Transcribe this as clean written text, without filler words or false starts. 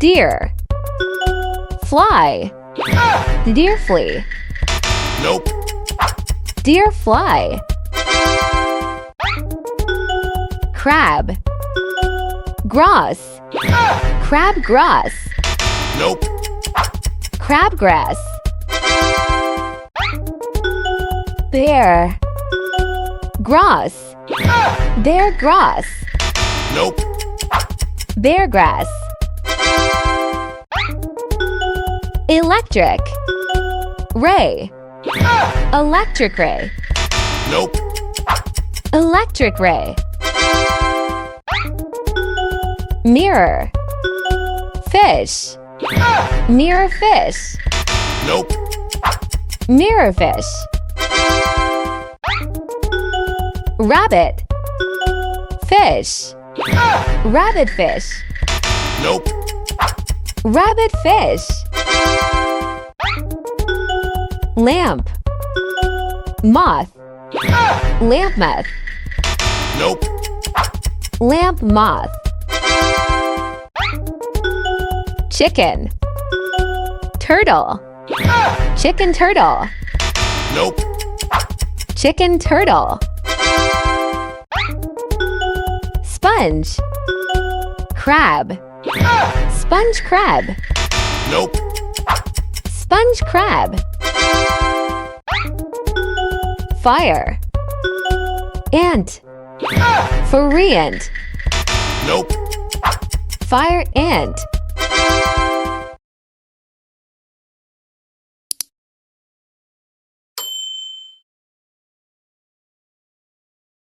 Deer. Fly. Deer flee. Nope. Deer fly. Crab. Grass. Crab grass. Nope. Crabgrass. Bear. Grass. Bear grass. Nope. Bear grass. Electric. Ray. Electric ray. Nope. Electric ray. Mirror. Fish. Mirror fish. Nope. Mirror fish. Rabbit. Fish. Rabbit fish. Nope. Rabbit fish. Lamp. Moth. Lamp moth. Nope. Lamp moth. Chicken. Turtle. Chicken turtle. Nope. Chicken turtle. Sponge. Crab. Sponge crab. Nope. Sponge crab. Fire. Ant. Furry ant. Nope. Fire ant.